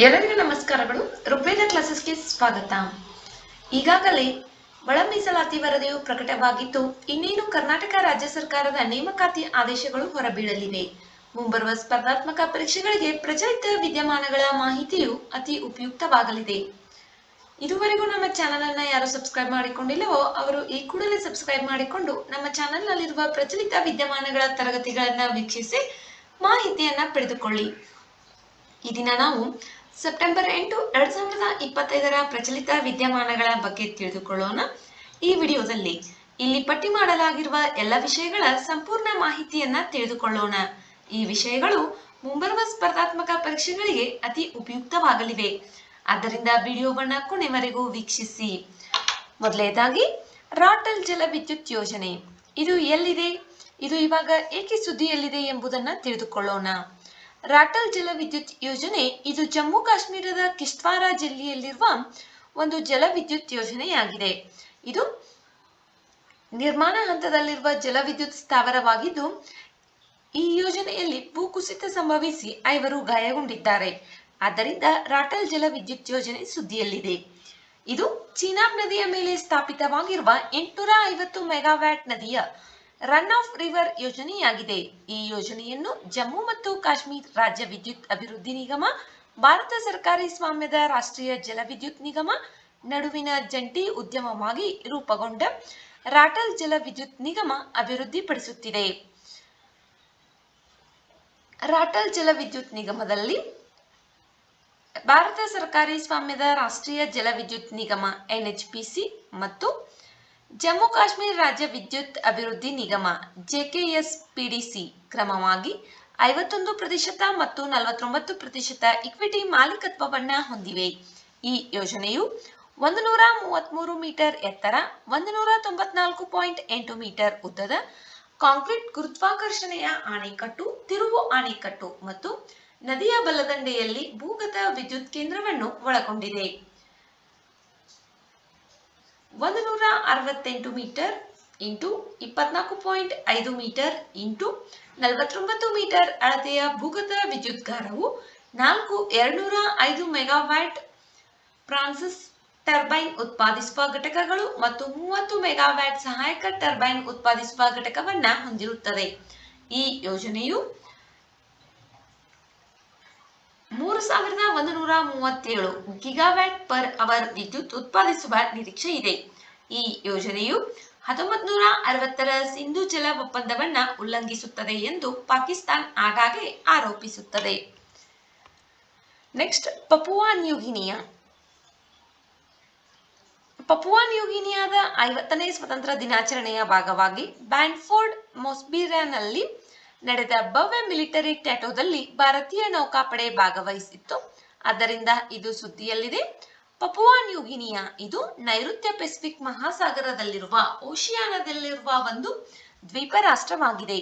ಎಲ್ಲರಿಗೂ ನಮಸ್ಕಾರಗಳು. ಋಗ್ವೇದ ಕ್ಲಾಸಸ್ಗೆ ಸ್ವಾಗತ. ಈಗಾಗಲೇ ಒಳ ಮೀಸಲಾತಿ ವರದಿಯು ಪ್ರಕಟವಾಗಿದ್ದು, ಇನ್ನೇನು ಕರ್ನಾಟಕ ರಾಜ್ಯ ಸರ್ಕಾರದ ನೇಮಕಾತಿ ಆದೇಶಗಳು ಹೊರಬೀಳಲಿವೆ. ಮುಂಬರುವ ಸ್ಪರ್ಧಾತ್ಮಕ ಪರೀಕ್ಷೆಗಳಿಗೆ ಪ್ರಚಲಿತ ವಿದ್ಯಮಾನಗಳ ಮಾಹಿತಿಯು ಅತಿ ಉಪಯುಕ್ತವಾಗಲಿದೆ. ಇದುವರೆಗೂ ನಮ್ಮ ಚಾನೆಲ್ ಅನ್ನ ಯಾರು ಸಬ್ಸ್ಕ್ರೈಬ್ ಮಾಡಿಕೊಂಡಿಲ್ಲವೋ ಅವರು ಈ ಕೂಡಲೇ ಸಬ್ಸ್ಕ್ರೈಬ್ ಮಾಡಿಕೊಂಡು ನಮ್ಮ ಚಾನೆಲ್ ನಲ್ಲಿರುವ ಪ್ರಚಲಿತ ವಿದ್ಯಮಾನಗಳ ತರಗತಿಗಳನ್ನ ವೀಕ್ಷಿಸಿ ಮಾಹಿತಿಯನ್ನ ಪಡೆದುಕೊಳ್ಳಿ. ಈ ದಿನ ನಾವು ಸೆಪ್ಟೆಂಬರ್ 8, 2025ರ ಪ್ರಚಲಿತ ವಿದ್ಯಮಾನಗಳ ಬಗ್ಗೆ ತಿಳಿದುಕೊಳ್ಳೋಣ. ಈ ವಿಡಿಯೋದಲ್ಲಿ ಇಲ್ಲಿ ಪಟ್ಟಿ ಮಾಡಲಾಗಿರುವ ಎಲ್ಲ ವಿಷಯಗಳ ಸಂಪೂರ್ಣ ಮಾಹಿತಿಯನ್ನ ತಿಳಿದುಕೊಳ್ಳೋಣ. ಈ ವಿಷಯಗಳು ಮುಂಬರುವ ಸ್ಪರ್ಧಾತ್ಮಕ ಪರೀಕ್ಷೆಗಳಿಗೆ ಅತಿ ಉಪಯುಕ್ತವಾಗಲಿವೆ. ಆದ್ದರಿಂದ ವಿಡಿಯೋವನ್ನ ಕೊನೆವರೆಗೂ ವೀಕ್ಷಿಸಿ. ಮೊದಲನೇದಾಗಿ ರಾಟಲ್ ಜಲ ವಿದ್ಯುತ್ ಯೋಜನೆ. ಇದು ಎಲ್ಲಿದೆ, ಇದು ಇವಾಗ ಏಕೆ ಸುದ್ದಿಯಲ್ಲಿದೆ ಎಂಬುದನ್ನ ತಿಳಿದುಕೊಳ್ಳೋಣ. ರಾಟಲ್ ಜಲ ವಿದ್ಯುತ್ ಯೋಜನೆ ಇದು ಜಮ್ಮು ಕಾಶ್ಮೀರದ ಕಿಶ್ತ್ವಾರ ಜಿಲ್ಲೆಯಲ್ಲಿರುವ ಒಂದು ಜಲ ವಿದ್ಯುತ್ ಯೋಜನೆಯಾಗಿದೆ. ಇದು ನಿರ್ಮಾಣ ಹಂತದಲ್ಲಿರುವ ಜಲ ವಿದ್ಯುತ್ ಸ್ಥಾವರವಾಗಿದ್ದು, ಈ ಯೋಜನೆಯಲ್ಲಿ ಭೂಕುಸಿತ ಸಂಭವಿಸಿ 5 ಗಾಯಗೊಂಡಿದ್ದಾರೆ. ಆದ್ದರಿಂದ ರಾಟಲ್ ಜಲ ವಿದ್ಯುತ್ ಯೋಜನೆ ಸುದ್ದಿಯಲ್ಲಿದೆ. ಇದು ಚೀನಾಬ್ ನದಿಯ ಮೇಲೆ ಸ್ಥಾಪಿತವಾಗಿರುವ 850 ಮೆಗಾವ್ಯಾಟ್ ನದಿಯ ರನ್ ಆಫ್ ರಿವರ್ ಯೋಜನೆಯಾಗಿದೆ. ಈ ಯೋಜನೆಯನ್ನು ಜಮ್ಮು ಮತ್ತು ಕಾಶ್ಮೀರ ರಾಜ್ಯ ವಿದ್ಯುತ್ ಅಭಿವೃದ್ಧಿ ನಿಗಮ, ಭಾರತ ಸರ್ಕಾರಿ ಸ್ವಾಮ್ಯದ ರಾಷ್ಟ್ರೀಯ ಜಲ ವಿದ್ಯುತ್ ನಿಗಮ ನಡುವಿನ ಜಂಟಿ ಉದ್ಯಮವಾಗಿ ರೂಪುಗೊಂಡ ರಾಟಲ್ ಜಲ ವಿದ್ಯುತ್ ನಿಗಮ ಅಭಿವೃದ್ಧಿಪಡಿಸುತ್ತಿದೆ. ರಾಟಲ್ ಜಲ ವಿದ್ಯುತ್ ನಿಗಮದಲ್ಲಿ ಭಾರತ ಸರ್ಕಾರಿ ಸ್ವಾಮ್ಯದ ರಾಷ್ಟ್ರೀಯ ಜಲ ವಿದ್ಯುತ್ ನಿಗಮ NHPC ಮತ್ತು ಜಮ್ಮು ಕಾಶ್ಮೀರ ರಾಜ್ಯ ವಿದ್ಯುತ್ ಅಭಿವೃದ್ಧಿ ನಿಗಮ JKSPDC ಕ್ರಮವಾಗಿ 51% ಮತ್ತು 49% ಇಕ್ವಿಟಿ ಮಾಲೀಕತ್ವವನ್ನ ಹೊಂದಿವೆ. ಈ ಯೋಜನೆಯು 133 ಮೀಟರ್ ಎತ್ತರ, 194.8 ಮೀಟರ್ ಉದ್ದದ ಕಾಂಕ್ರೀಟ್ ಗುರುತ್ವಾಕರ್ಷಣೆಯ ಆಣೆಕಟ್ಟು, ತಿರುವು ಆಣೆಕಟ್ಟು ಮತ್ತು ನದಿಯ ಬಲದಂಡೆಯಲ್ಲಿ ಭೂಗತ ವಿದ್ಯುತ್ ಕೇಂದ್ರವನ್ನು ಒಳಗೊಂಡಿದೆ. 168 metre into 24.5 metre into 49 metre ಅಳತೆಯ ಭೂಗತ ವಿದ್ಯುತ್ಗಾರವು 4 205 ಮೆಗಾವ್ಯಾಟ್ ಫ್ರಾನ್ಸಿಸ್ ಟರ್ಬೈನ್ ಉತ್ಪಾದಿಸುವ ಘಟಕಗಳು ಮತ್ತು 30 ಮೆಗಾವ್ಯಾಟ್ ಸಹಾಯಕ ಟರ್ಬೈನ್ ಉತ್ಪಾದಿಸುವ ಘಟಕವನ್ನ ಹೊಂದಿರುತ್ತದೆ. ಈ ಯೋಜನೆಯು 3137 ಗಿಗಾವ್ಯಾಟ್ ಪರ್ ಅವರ್ ವಿದ್ಯುತ್ ಉತ್ಪಾದಿಸುವ ನಿರೀಕ್ಷೆ ಇದೆ. ಈ ಯೋಜನೆಯು 1960ರ ಸಿಂಧು ಜಲ ಒಪ್ಪಂದವನ್ನ ಉಲ್ಲಂಘಿಸುತ್ತದೆ ಎಂದು ಪಾಕಿಸ್ತಾನ ಆಗಾಗ್ಗೆ ಆರೋಪಿಸುತ್ತದೆ. Next, Papua New Guinea. ಪಪುವಾ ನ್ಯೂಗಿನಿಯಾದ 50ನೇ ಸ್ವತಂತ್ರ ದಿನಾಚರಣೆಯ ಭಾಗವಾಗಿ ಬ್ಯಾನ್ಫೋರ್ಡ್ ಮೊಸ್ಬಿರಾನಲ್ಲಿ ನಡೆದ ಭವ್ಯ ಮಿಲಿಟರಿ ಟ್ಯಾಟೋದಲ್ಲಿ ಭಾರತೀಯ ನೌಕಾಪಡೆ ಭಾಗವಹಿಸಿತ್ತು. ಆದ್ದರಿಂದ ಇದು ಸುದ್ದಿಯಲ್ಲಿದೆ. ಪಪುವಾ ನ್ಯೂಗಿನಿಯಾ ಇದು ನೈಋತ್ಯ ಪೆಸಿಫಿಕ್ ಮಹಾಸಾಗರದಲ್ಲಿರುವ ಓಷಿಯಾನದಲ್ಲಿರುವ ಒಂದು ದ್ವೀಪ ರಾಷ್ಟ್ರವಾಗಿದೆ.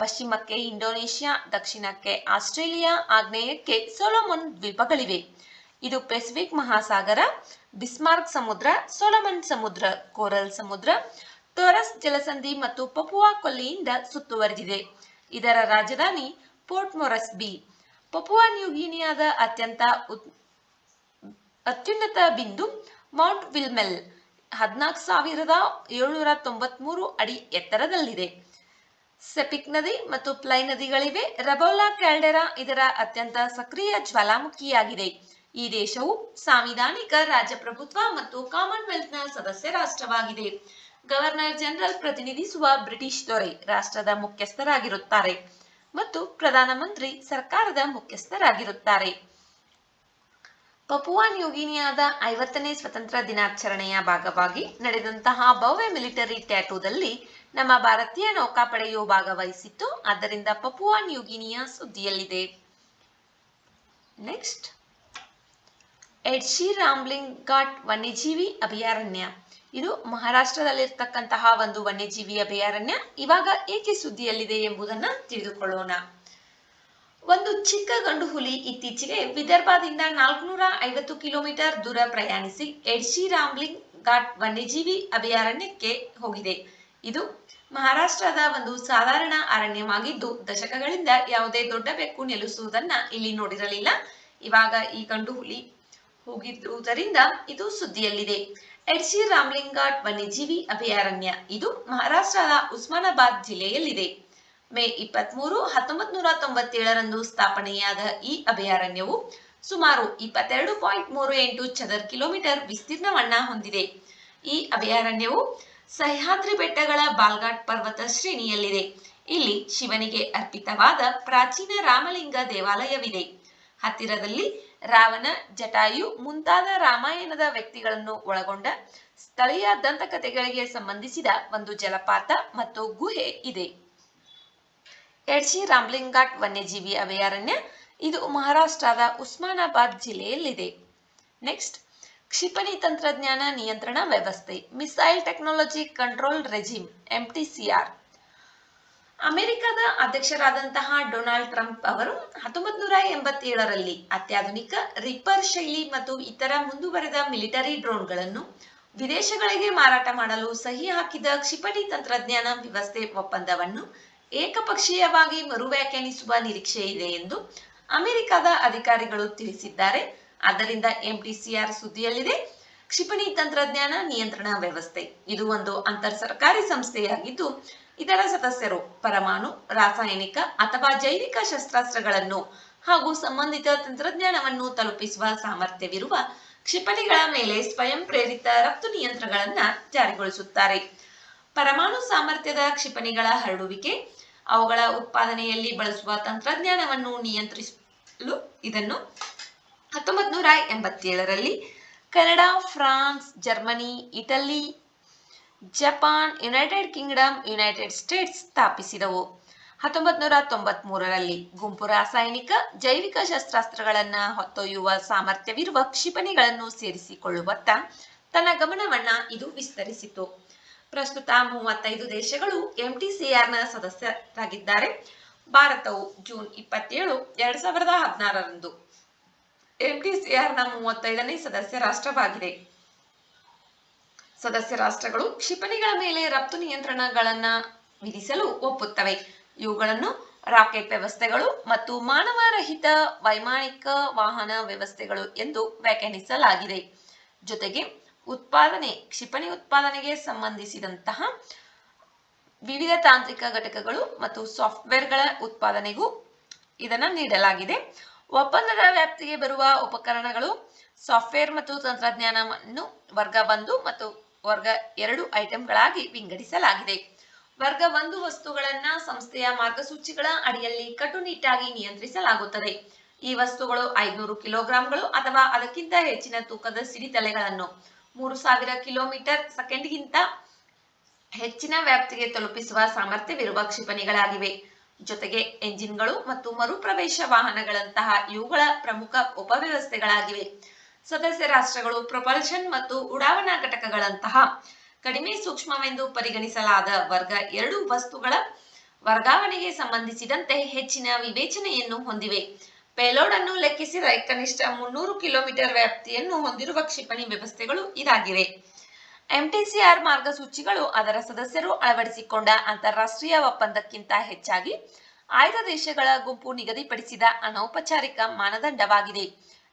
ಪಶ್ಚಿಮಕ್ಕೆ ಇಂಡೋನೇಷ್ಯಾ, ದಕ್ಷಿಣಕ್ಕೆ ಆಸ್ಟ್ರೇಲಿಯಾ, ಆಗ್ನೇಯಕ್ಕೆ ಸೊಲೊಮನ್ ದ್ವೀಪಗಳಿವೆ. ಇದು ಪೆಸಿಫಿಕ್ ಮಹಾಸಾಗರ, ಬಿಸ್ಮಾರ್ಕ್ ಸಮುದ್ರ, ಸೊಲೊಮನ್ ಸಮುದ್ರ, ಕೋರಲ್ ಸಮುದ್ರ, ಟೊರಸ್ ಜಲಸಂಧಿ ಮತ್ತು ಪಪುವಾ ಕೊಲ್ಲಿಯಿಂದ ಸುತ್ತುವರಿದಿದೆ. ಇದರ ರಾಜಧಾನಿ ಪೋರ್ಟ್ ಮೊರೆಸ್ಬಿ. ಪಪುವಾ ನ್ಯೂಗಿನಿಯಾದ ಅತ್ಯುನ್ನತ ಬಿಂದು ಮೌಂಟ್ ವಿಲ್ಮೆಲ್ 14,793 ಅಡಿ ಎತ್ತರದಲ್ಲಿದೆ. ಸೆಪಿಕ್ ನದಿ ಮತ್ತು ಪ್ಲೈ ನದಿಗಳಿವೆ. ರಬೌಲಾ ಕ್ಯಾಲ್ಡೆರಾ ಇದರ ಅತ್ಯಂತ ಸಕ್ರಿಯ ಜ್ವಾಲಾಮುಖಿಯಾಗಿದೆ. ಈ ದೇಶವು ಸಾಂವಿಧಾನಿಕ ರಾಜಪ್ರಭುತ್ವ ಮತ್ತು ಕಾಮನ್ವೆಲ್ತ್ನ ಸದಸ್ಯ ರಾಷ್ಟ್ರವಾಗಿದೆ. ಗವರ್ನರ್ ಜನರಲ್ ಪ್ರತಿನಿಧಿಸುವ ಬ್ರಿಟಿಷ್ ದೊರೆ ರಾಷ್ಟ್ರದ ಮುಖ್ಯಸ್ಥರಾಗಿರುತ್ತಾರೆ ಮತ್ತು ಪ್ರಧಾನಮಂತ್ರಿ ಸರ್ಕಾರದ ಮುಖ್ಯಸ್ಥರಾಗಿರುತ್ತಾರೆ. ಪಪುವಾ ನ್ಯೂಗಿನಿಯಾದ 50ನೇ ಸ್ವತಂತ್ರ ದಿನಾಚರಣೆಯ ಭಾಗವಾಗಿ ನಡೆದಂತಹ ಭವ್ಯ ಮಿಲಿಟರಿ ಟ್ಯಾಟೋದಲ್ಲಿ ನಮ್ಮ ಭಾರತೀಯ ನೌಕಾಪಡೆಯು ಭಾಗವಹಿಸಿತ್ತು. ಆದ್ದರಿಂದ ಪಪುವಾ ನ್ಯೂಗಿನಿಯಾ ಸುದ್ದಿಯಲ್ಲಿದೆ. ನೆಕ್ಸ್ಟ್, ಎಡ್ಶಿ ರಾಮ್ಲಿಂಗ್ ಘಾಟ್ ವನ್ಯಜೀವಿ ಅಭಯಾರಣ್ಯ. ಇದು ಮಹಾರಾಷ್ಟ್ರದಲ್ಲಿರ್ತಕ್ಕಂತಹ ಒಂದು ವನ್ಯಜೀವಿ ಅಭಯಾರಣ್ಯ. ಇವಾಗ ಏಕೆ ಸುದ್ದಿಯಲ್ಲಿದೆ ಎಂಬುದನ್ನ ತಿಳಿದುಕೊಳ್ಳೋಣ. ಒಂದು ಚಿಕ್ಕ ಗಂಡು ಹುಲಿ ಇತ್ತೀಚೆಗೆ ವಿದರ್ಭದಿಂದ 450 ಕಿಲೋಮೀಟರ್ ದೂರ ಪ್ರಯಾಣಿಸಿ ಎಡ್ಶಿ ರಾಮ್ಲಿಂಗ್ ಘಾಟ್ ವನ್ಯಜೀವಿ ಅಭಯಾರಣ್ಯಕ್ಕೆ ಹೋಗಿದೆ. ಇದು ಮಹಾರಾಷ್ಟ್ರದ ಒಂದು ಸಾಧಾರಣ ಅರಣ್ಯವಾಗಿದ್ದು, ದಶಕಗಳಿಂದ ಯಾವುದೇ ದೊಡ್ಡ ಬೆಕ್ಕು ನೆಲೆಸುವುದನ್ನ ಇಲ್ಲಿ ನೋಡಿರಲಿಲ್ಲ. ಇವಾಗ ಈ ಗಂಡು ಹುಲಿ ಹೋಗಿರುವುದರಿಂದ ಇದು ಸುದ್ದಿಯಲ್ಲಿದೆ. ಎಡ್ಸಿ ರಾಮ್ಲಿಂಗಾಟ್ ವನ್ಯಜೀವಿ ಅಭಯಾರಣ್ಯ ಇದು ಮಹಾರಾಷ್ಟ್ರದ ಉಸ್ಮಾನಾಬಾದ್ ಜಿಲ್ಲೆಯಲ್ಲಿದೆ. ಮೇ 23, 1997ರಂದು ಸ್ಥಾಪನೆಯಾದ ಈ ಅಭಯಾರಣ್ಯವು ಸುಮಾರು 22.38 ಚದರ ಕಿಲೋಮೀಟರ್ ವಿಸ್ತೀರ್ಣವನ್ನ ಹೊಂದಿದೆ. ಈ ಅಭಯಾರಣ್ಯವು ಸಹ್ಯಾದ್ರಿ ಬೆಟ್ಟಗಳ ಬಾಲ್ಘಾಟ್ ಪರ್ವತ ಶ್ರೇಣಿಯಲ್ಲಿದೆ. ಇಲ್ಲಿ ಶಿವನಿಗೆ ಅರ್ಪಿತವಾದ ಪ್ರಾಚೀನ ರಾಮಲಿಂಗ ದೇವಾಲಯವಿದೆ. ಹತ್ತಿರದಲ್ಲಿ ರಾವಣ, ಜಟಾಯು ಮುಂತಾದ ರಾಮಾಯಣದ ವ್ಯಕ್ತಿಗಳನ್ನು ಒಳಗೊಂಡ ಸ್ಥಳೀಯ ದಂತಕಥೆಗಳಿಗೆ ಸಂಬಂಧಿಸಿದ ಒಂದು ಜಲಪಾತ ಮತ್ತು ಗುಹೆ ಇದೆ. ಎಡ್ಸಿ ರಾಮ್ಲಿಂಗಾಟ್ ವನ್ಯಜೀವಿ ಅಭಯಾರಣ್ಯ ಇದು ಮಹಾರಾಷ್ಟ್ರದ ಉಸ್ಮಾನಾಬಾದ್ ಜಿಲ್ಲೆಯಲ್ಲಿದೆ. ನೆಕ್ಸ್ಟ್, ಕ್ಷಿಪಣಿ ತಂತ್ರಜ್ಞಾನ ನಿಯಂತ್ರಣ ವ್ಯವಸ್ಥೆ missile technology control regime MTCR. ಅಮೆರಿಕದ ಅಧ್ಯಕ್ಷರಾದಂತಹ ಡೊನಾಲ್ಡ್ ಟ್ರಂಪ್ ಅವರು 1987ರಲ್ಲಿ ಅತ್ಯಾಧುನಿಕ ರಿಪ್ಪರ್ ಶೈಲಿ ಮತ್ತು ಇತರ ಮುಂದುವರೆದ ಮಿಲಿಟರಿ ಡ್ರೋನ್ಗಳನ್ನು ವಿದೇಶಗಳಿಗೆ ಮಾರಾಟ ಮಾಡಲು ಸಹಿ ಹಾಕಿದ ಕ್ಷಿಪಣಿ ತಂತ್ರಜ್ಞಾನ ವ್ಯವಸ್ಥೆ ಒಪ್ಪಂದವನ್ನು ಏಕಪಕ್ಷೀಯವಾಗಿ ಮರು ವ್ಯಾಖ್ಯಾನಿಸುವ ನಿರೀಕ್ಷೆ ಇದೆ ಎಂದು ಅಮೆರಿಕದ ಅಧಿಕಾರಿಗಳು ತಿಳಿಸಿದ್ದಾರೆ. ಆದ್ದರಿಂದ MTCR ಸುದ್ದಿಯಲ್ಲಿದೆ. ಕ್ಷಿಪಣಿ ತಂತ್ರಜ್ಞಾನ ನಿಯಂತ್ರಣ ವ್ಯವಸ್ಥೆ ಇದು ಒಂದು ಅಂತರ್ ಸರ್ಕಾರಿ ಸಂಸ್ಥೆಯಾಗಿದ್ದು ಇದರ ಸದಸ್ಯರು ಪರಮಾಣು, ರಾಸಾಯನಿಕ ಅಥವಾ ಜೈವಿಕ ಶಸ್ತ್ರಾಸ್ತ್ರಗಳನ್ನು ಹಾಗೂ ಸಂಬಂಧಿತ ತಂತ್ರಜ್ಞಾನವನ್ನು ತಲುಪಿಸುವ ಸಾಮರ್ಥ್ಯವಿರುವ ಕ್ಷಿಪಣಿಗಳ ಮೇಲೆ ಸ್ವಯಂ ಪ್ರೇರಿತ ರಫ್ತು ನಿಯಂತ್ರಣಗಳನ್ನು ಜಾರಿಗೊಳಿಸುತ್ತಾರೆ. ಪರಮಾಣು ಸಾಮರ್ಥ್ಯದ ಕ್ಷಿಪಣಿಗಳ ಹರಡುವಿಕೆ, ಅವುಗಳ ಉತ್ಪಾದನೆಯಲ್ಲಿ ಬಳಸುವ ತಂತ್ರಜ್ಞಾನವನ್ನು ನಿಯಂತ್ರಿಸಲು ಇದನ್ನು 1987ರಲ್ಲಿ Canada, France, Germany, Italy, Japan, United Kingdom, United States ಸ್ಥಾಪಿಸಿದವು. 1993ರಲ್ಲಿ ಗುಂಪು ರಾಸಾಯನಿಕ, ಜೈವಿಕ ಶಸ್ತ್ರಾಸ್ತ್ರಗಳನ್ನು ಹೊತ್ತೊಯ್ಯುವ ಸಾಮರ್ಥ್ಯವಿರುವ ಕ್ಷಿಪಣಿಗಳನ್ನು ಸೇರಿಸಿಕೊಳ್ಳುವತ್ತ ತನ್ನ ಗಮನವನ್ನ ಇದು ವಿಸ್ತರಿಸಿತು. ಪ್ರಸ್ತುತ 35 ದೇಶಗಳು MTCRನ ಸದಸ್ಯರಾಗಿದ್ದಾರೆ. ಭಾರತವು ಜೂನ್ 27, 2016ರಂದು MTCRನ 35ನೇ ಸದಸ್ಯ ರಾಷ್ಟ್ರವಾಗಿದೆ. ಸದಸ್ಯ ರಾಷ್ಟ್ರಗಳು ಕ್ಷಿಪಣಿಗಳ ಮೇಲೆ ರಫ್ತು ನಿಯಂತ್ರಣಗಳನ್ನ ವಿಧಿಸಲು ಒಪ್ಪುತ್ತವೆ. ಇವುಗಳನ್ನು ರಾಕೆಟ್ ವ್ಯವಸ್ಥೆಗಳು ಮತ್ತು ಮಾನವರಹಿತ ವೈಮಾನಿಕ ವಾಹನ ವ್ಯವಸ್ಥೆಗಳು ಎಂದು ವ್ಯಾಖ್ಯಾನಿಸಲಾಗಿದೆ. ಜೊತೆಗೆ ಕ್ಷಿಪಣಿ ಉತ್ಪಾದನೆಗೆ ಸಂಬಂಧಿಸಿದಂತಹ ವಿವಿಧ ತಾಂತ್ರಿಕ ಘಟಕಗಳು ಮತ್ತು ಸಾಫ್ಟ್ವೇರ್ಗಳ ಉತ್ಪಾದನೆಗೂ ಇದನ್ನು ನೀಡಲಾಗಿದೆ. ಒಪ್ಪಂದದ ವ್ಯಾಪ್ತಿಗೆ ಬರುವ ಉಪಕರಣಗಳು, ಸಾಫ್ಟ್ವೇರ್ ಮತ್ತು ತಂತ್ರಜ್ಞಾನವನ್ನು ವರ್ಗ 1 ಮತ್ತು ವರ್ಗ 2 ಐಟಂಗಳಾಗಿ ವಿಂಗಡಿಸಲಾಗಿದೆ. ವರ್ಗ 1 ವಸ್ತುಗಳನ್ನ ಸಂಸ್ಥೆಯ ಮಾರ್ಗಸೂಚಿಗಳ ಅಡಿಯಲ್ಲಿ ಕಟ್ಟುನಿಟ್ಟಾಗಿ ನಿಯಂತ್ರಿಸಲಾಗುತ್ತದೆ. ಈ ವಸ್ತುಗಳು 500 ಕಿಲೋಗ್ರಾಂಗಳು ಅಥವಾ ಅದಕ್ಕಿಂತ ಹೆಚ್ಚಿನ ತೂಕದ ಸಿಡಿತಲೆಗಳನ್ನು 3000 ಕಿಲೋಮೀಟರ್ ಸೆಕೆಂಡ್ಗಿಂತ ಹೆಚ್ಚಿನ ವ್ಯಾಪ್ತಿಗೆ ತಲುಪಿಸುವ ಸಾಮರ್ಥ್ಯವಿರುವ ಕ್ಷಿಪಣಿಗಳಾಗಿವೆ. ಜೊತೆಗೆ ಎಂಜಿನ್ಗಳು ಮತ್ತು ಮರುಪ್ರವೇಶ ವಾಹನಗಳಂತಹ ಇವುಗಳ ಪ್ರಮುಖ ಉಪವ್ಯವಸ್ಥೆಗಳಾಗಿವೆ. ಸದಸ್ಯ ರಾಷ್ಟ್ರಗಳು ಪ್ರೊಪಲ್ಷನ್ ಮತ್ತು ಉಡಾವಣಾ ಘಟಕಗಳಂತಹ ಕಡಿಮೆ ಸೂಕ್ಷ್ಮವೆಂದು ಪರಿಗಣಿಸಲಾದ ವರ್ಗ 2 ವಸ್ತುಗಳ ವರ್ಗಾವಣೆಗೆ ಸಂಬಂಧಿಸಿದಂತೆ ಹೆಚ್ಚಿನ ವಿವೇಚನೆಯನ್ನು ಹೊಂದಿವೆ. ಪೇಲೋಡ್ ಅನ್ನು ಲೆಕ್ಕಿಸಿದರೆ ಕನಿಷ್ಠ 300 ಕಿಲೋಮೀಟರ್ ವ್ಯಾಪ್ತಿಯನ್ನು ಹೊಂದಿರುವ ಕ್ಷಿಪಣಿ ವ್ಯವಸ್ಥೆಗಳು ಇದಾಗಿವೆ. MTCR ಮಾರ್ಗಸೂಚಿಗಳು ಅದರ ಸದಸ್ಯರು ಅಳವಡಿಸಿಕೊಂಡ ಅಂತಾರಾಷ್ಟ್ರೀಯ ಒಪ್ಪಂದಕ್ಕಿಂತ ಹೆಚ್ಚಾಗಿ ಆಯ್ದ ದೇಶಗಳ ಗುಂಪು ನಿಗದಿಪಡಿಸಿದ ಅನೌಪಚಾರಿಕ ಮಾನದಂಡವಾಗಿದೆ.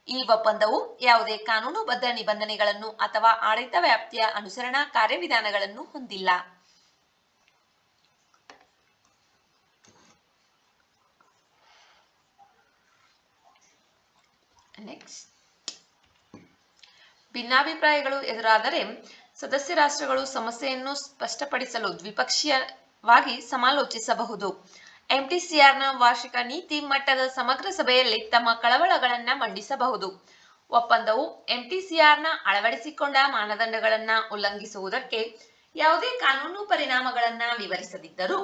ಈ ಒಪ್ಪಂದವು ಯಾವುದೇ ಕಾನೂನುಬದ್ಧ ನಿಬಂಧನೆಗಳನ್ನು ಅಥವಾ ಆಡಳಿತ ವ್ಯಾಪ್ತಿಯ ಅನುಸರಣಾ ಕಾರ್ಯವಿಧಾನಗಳನ್ನು ಹೊಂದಿಲ್ಲ. ನೆಕ್ಸ್ಟ್, ಭಿನ್ನಾಭಿಪ್ರಾಯಗಳು ಎದುರಾದರೆ ಸದಸ್ಯ ರಾಷ್ಟ್ರಗಳು ಸಮಸ್ಯೆಯನ್ನು ಸ್ಪಷ್ಟಪಡಿಸಲು ದ್ವಿಪಕ್ಷೀಯವಾಗಿ ಸಮಾಲೋಚಿಸಬಹುದು. MTCRನ ವಾರ್ಷಿಕ ನೀತಿ ಮಟ್ಟದ ಸಮಗ್ರ ಸಭೆಯಲ್ಲಿ ತಮ್ಮ ಕಳವಳಗಳನ್ನು ಮಂಡಿಸಬಹುದು. ಒಪ್ಪಂದವು MTCRನ ಅಳವಡಿಸಿಕೊಂಡ ಮಾನದಂಡಗಳನ್ನು ಉಲ್ಲಂಘಿಸುವುದಕ್ಕೆ ಯಾವುದೇ ಕಾನೂನು ಪರಿಣಾಮಗಳನ್ನು ವಿವರಿಸದಿದ್ದರೂ